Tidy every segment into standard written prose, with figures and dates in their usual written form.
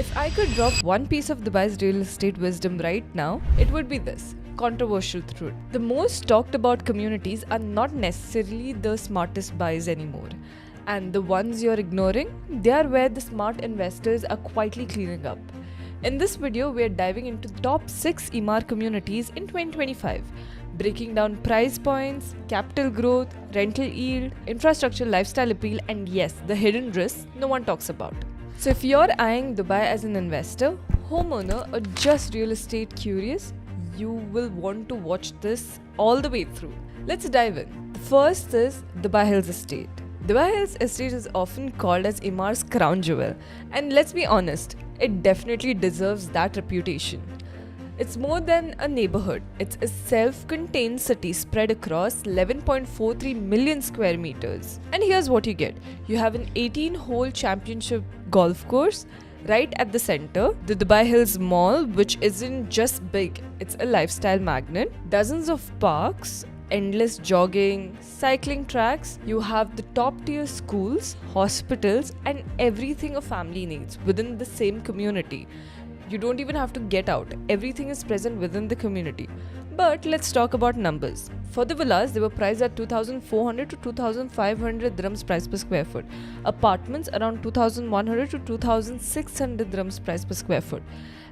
If I could drop one piece of Dubai's real estate wisdom right now, it would be this. Controversial truth. The most talked about communities are not necessarily the smartest buys anymore. And the ones you're ignoring, they are where the smart investors are quietly cleaning up. In this video, we are diving into the top 6 Emaar communities in 2025, breaking down price points, capital growth, rental yield, infrastructure, lifestyle appeal, and yes, the hidden risks no one talks about. So if you're eyeing Dubai as an investor, homeowner, or just real estate curious, you will want to watch this all the way through. Let's dive in. The first is Dubai Hills Estate. Dubai Hills Estate is often called as Emaar's crown jewel, and let's be honest, it definitely deserves that reputation. It's more than a neighborhood. It's a self-contained city spread across 11.43 million square meters. And here's what you get. You have an 18-hole championship golf course right at the center, the Dubai Hills Mall, which isn't just big, it's a lifestyle magnet, dozens of parks, endless jogging, cycling tracks. You have the top-tier schools, hospitals, and everything a family needs within the same community. You don't even have to get out. Everything is present within the community. But let's talk about numbers. For the villas, they were priced at 2,400 to 2,500 dirhams price per square foot. Apartments around 2,100 to 2,600 dirhams price per square foot.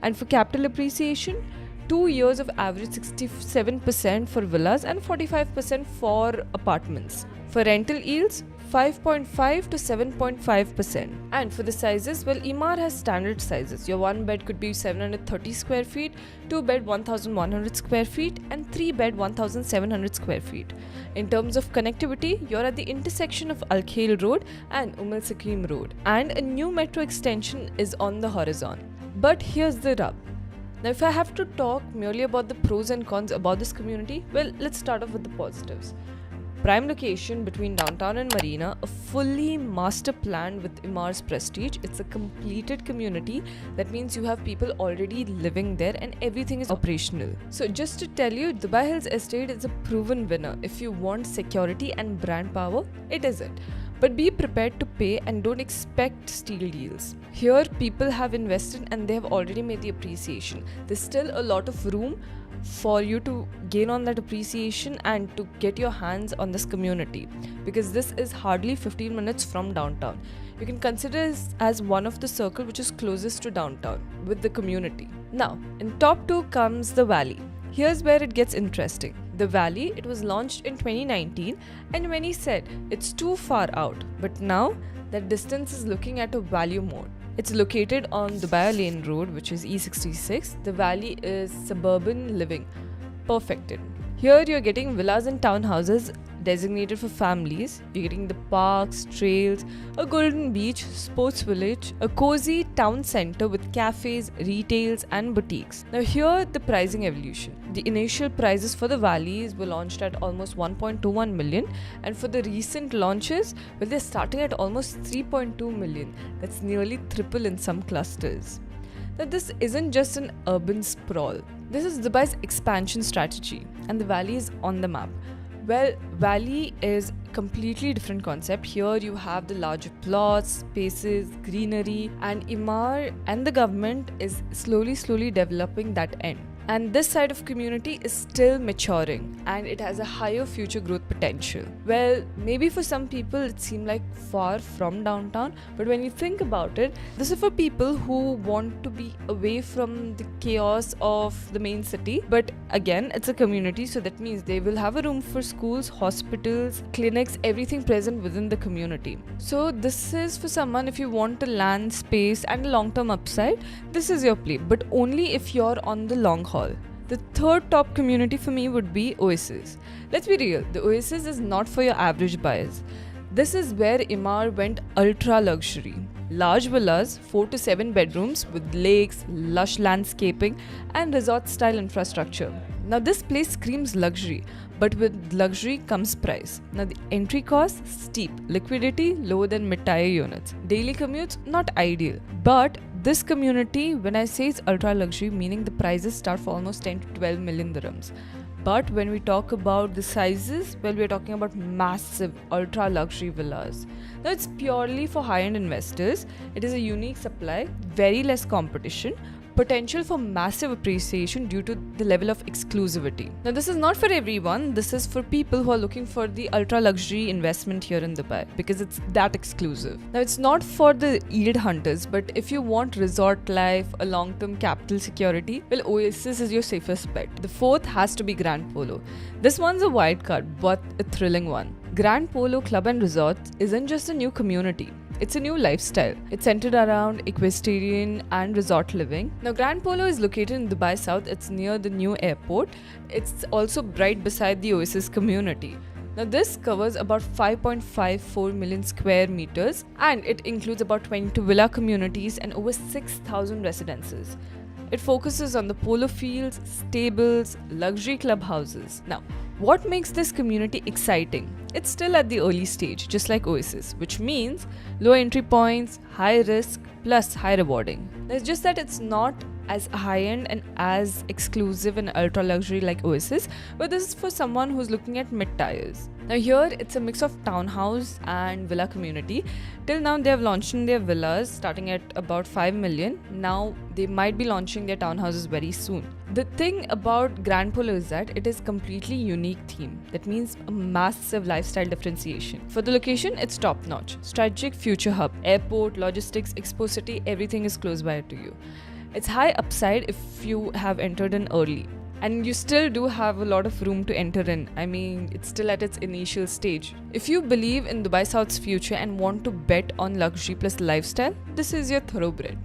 And for capital appreciation, 2 years of average 67% for villas and 45% for apartments. For rental yields, 5.5 to 7.5%. And for the sizes, well, Emaar has standard sizes. Your 1 bed could be 730 square feet, 2 bed 1,100 square feet, and 3 bed 1,700 square feet. In terms of connectivity, you're at the intersection of Al Khail Road and Al Sakim Road, and a new metro extension is on the horizon. But here's the rub. Now, if I have to talk merely about the pros and cons about this community, well, let's start off with the positives. Prime location between downtown and Marina, a fully master planned with Emaar's prestige. It's a completed community. That means you have people already living there and everything is operational. So just to tell you, Dubai Hills Estate is a proven winner. If you want security and brand power, it is it. But be prepared to pay and don't expect steal deals. Here, people have invested and they have already made the appreciation. There's still a lot of room for you to gain on that appreciation and to get your hands on this community, because this is hardly 15 minutes from downtown. You can consider this as one of the circle which is closest to downtown with the community. Now, in top 2 comes the Valley. Here's where it gets interesting. The Valley, it was launched in 2019 and many said it's too far out, but now that distance is looking at a value mode. It's located on Dubai Lane Road, which is E66. The Valley is suburban living, perfected. Here you're getting villas and townhouses designated for families. You're getting the parks, trails, a golden beach, sports village, a cozy town center with cafes, retails, and boutiques. Now here the pricing evolution. The initial prices for the valleys were launched at almost 1.21 million, and for the recent launches, well, they're starting at almost 3.2 million. That's nearly triple in some clusters. Now this isn't just an urban sprawl. This is Dubai's expansion strategy, and the Valley is on the map. Well, Valley is completely different concept. Here you have the larger plots, spaces, greenery, and Emaar and the government is slowly developing that end. And this side of community is still maturing and it has a higher future growth potential. Well, maybe for some people it seems like far from downtown, but when you think about it, this is for people who want to be away from the chaos of the main city. But again, it's a community, so that means they will have a room for schools, hospitals, clinics, everything present within the community. So this is for someone if you want a land space and a long-term upside, this is your play, but only if you're on the long haul. The third top community for me would be Oasis. Let's be real, the Oasis is not for your average buyers. This is where Emaar went ultra luxury. Large villas, 4 to 7 bedrooms with lakes, lush landscaping, and resort style infrastructure. Now this place screams luxury, but with luxury comes price. Now the entry cost steep, liquidity lower than mid-tier units. Daily commutes not ideal, but this community, when I say it's ultra luxury, meaning the prices start for almost 10 to 12 million dirhams. But when we talk about the sizes, well, we're talking about massive ultra luxury villas. Now, it's purely for high-end investors. It is a unique supply, very less competition, potential for massive appreciation due to the level of exclusivity. Now, this is not for everyone. This is for people who are looking for the ultra luxury investment here in Dubai because it's that exclusive. Now, it's not for the yield hunters, but if you want resort life, a long-term capital security, well, Oasis is your safest bet. The fourth has to be Grand Polo. This one's a wild card, but a thrilling one. Grand Polo Club and Resorts isn't just a new community. It's a new lifestyle. It's centered around equestrian and resort living. Now, Grand Polo is located in Dubai South. It's near the new airport. It's also right beside the Oasis community. Now, this covers about 5.54 million square meters and it includes about 22 villa communities and over 6,000 residences. It focuses on the polo fields, stables, luxury clubhouses. Now, what makes this community exciting? It's still at the early stage, just like Oasis, which means low entry points, high risk, plus high rewarding. It's just that it's not as high-end and as exclusive and ultra-luxury like Oasis, but this is for someone who's looking at mid-tiers. Now here, it's a mix of townhouse and villa community. Till now, they have launched in their villas starting at about 5 million. Now, they might be launching their townhouses very soon. The thing about Grand Polo is that it is completely unique theme. That means a massive lifestyle differentiation. For the location, it's top-notch. Strategic future hub, airport, logistics, Expo City, everything is close by to you. It's high upside if you have entered in early. And you still do have a lot of room to enter in. I mean, it's still at its initial stage. If you believe in Dubai South's future and want to bet on luxury plus lifestyle, this is your thoroughbred.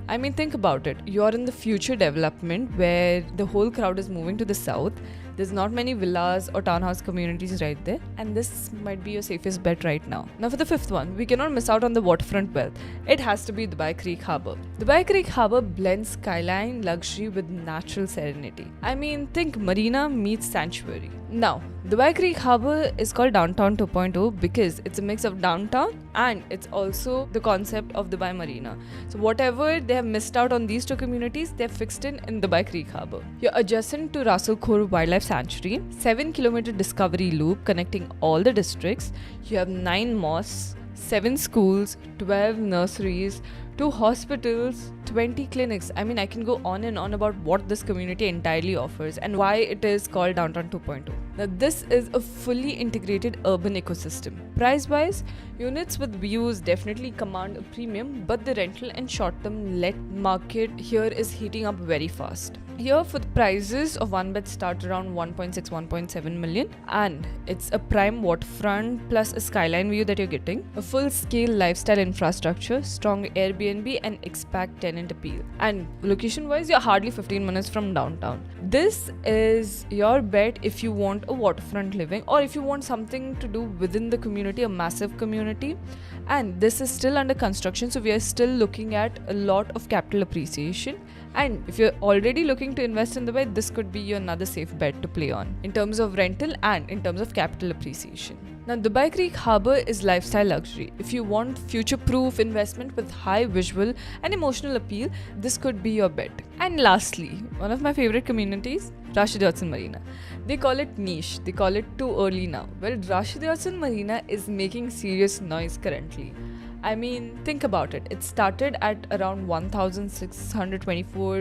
I mean, think about it. You're in the future development where the whole crowd is moving to the south. There's not many villas or townhouse communities right there, and this might be your safest bet right now. Now for the fifth one, we cannot miss out on the waterfront wealth. It has to be Dubai Creek Harbour. Dubai Creek Harbour blends skyline luxury with natural serenity. I mean, think marina meets sanctuary. Now, Dubai Creek Harbour is called Downtown 2.0 because it's a mix of downtown and it's also the concept of Dubai Marina. So whatever they have missed out on these two communities, they've fixed in Dubai Creek Harbour. You're adjacent to Ras Al Khor Wildlife Sanctuary, 7-kilometer discovery loop connecting all the districts. You have 9 mosques, 7 schools, 12 nurseries, 2 hospitals, 20 clinics. I mean, I can go on and on about what this community entirely offers and why it is called Downtown 2.0. Now, this is a fully integrated urban ecosystem. Price-wise, units with views definitely command a premium, but the rental and short-term let market here is heating up very fast. Here, for the prices of one bed start around 1.6, 1.7 million, and it's a prime waterfront plus a skyline view that you're getting, a full-scale lifestyle infrastructure, strong Airbnb, and expat tenant appeal. And location-wise, you're hardly 15 minutes from downtown. This is your bet if you want a waterfront living or if you want something to do within the community, a massive community. And this is still under construction, so we are still looking at a lot of capital appreciation. And if you're already looking to invest in Dubai, this could be another safe bet to play on in terms of rental and in terms of capital appreciation. Now, Dubai Creek Harbour is lifestyle luxury. If you want future-proof investment with high visual and emotional appeal, this could be your bet. And lastly, one of my favorite communities, Rashid Hudson Marina. They call it niche. They call it too early now. Well, Rashid Hudson Marina is making serious noise currently. I mean, think about it. It started at around 1,624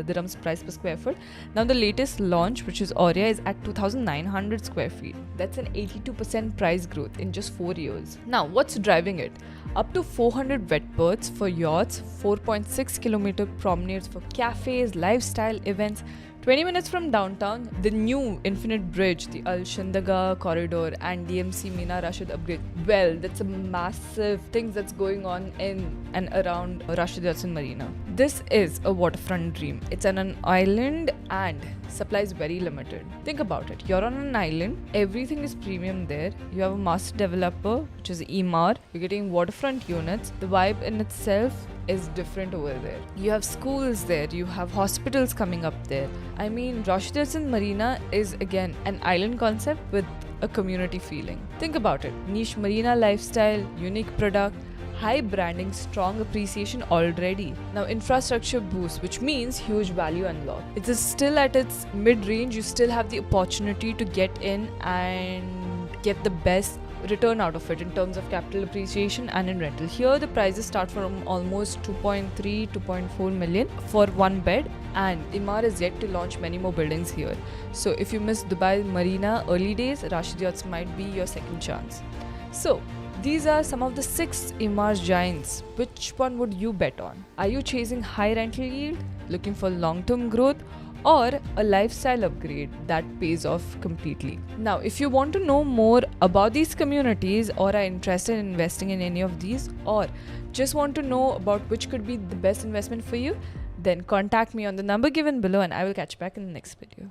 dirhams price per square foot. Now the latest launch, which is Aurea, is at 2,900 square feet. That's an 82% price growth in just 4 years. Now, what's driving it? Up to 400 wet berths for yachts, 4.6 kilometer promenades for cafes, lifestyle events, 20 minutes from downtown, the new Infinite Bridge, the Al Shandaga Corridor, and DMC Mina Rashid upgrade. Well, that's a massive thing that's going on in and around Rashid Hudson Marina. This is a waterfront dream. It's on an island and supply is very limited. Think about it. You're on an island. Everything is premium there. You have a master developer, which is Emaar. You're getting waterfront units. The vibe in itself is different over there. You have schools there, you have hospitals coming up there. I mean, Rashid Hudson Marina is again an island concept with a community feeling. Think about it. Niche marina lifestyle, unique product, high branding, strong appreciation already. Now infrastructure boost, which means huge value unlock. It is still at its mid-range, you still have the opportunity to get in and get the best return out of it in terms of capital appreciation and in rental. Here the prices start from almost 2.3 2.4 million for one bed, and Emaar is yet to launch many more buildings here. So if you miss Dubai Marina early days, Rashid Yachts might be your second chance. So these are some of the 6 Emaar giants. Which one would you bet on? Are you chasing high rental yield, looking for long-term growth, or a lifestyle upgrade that pays off completely? Now, if you want to know more about these communities or are interested in investing in any of these, or just want to know about which could be the best investment for you, then contact me on the number given below and I will catch you back in the next video.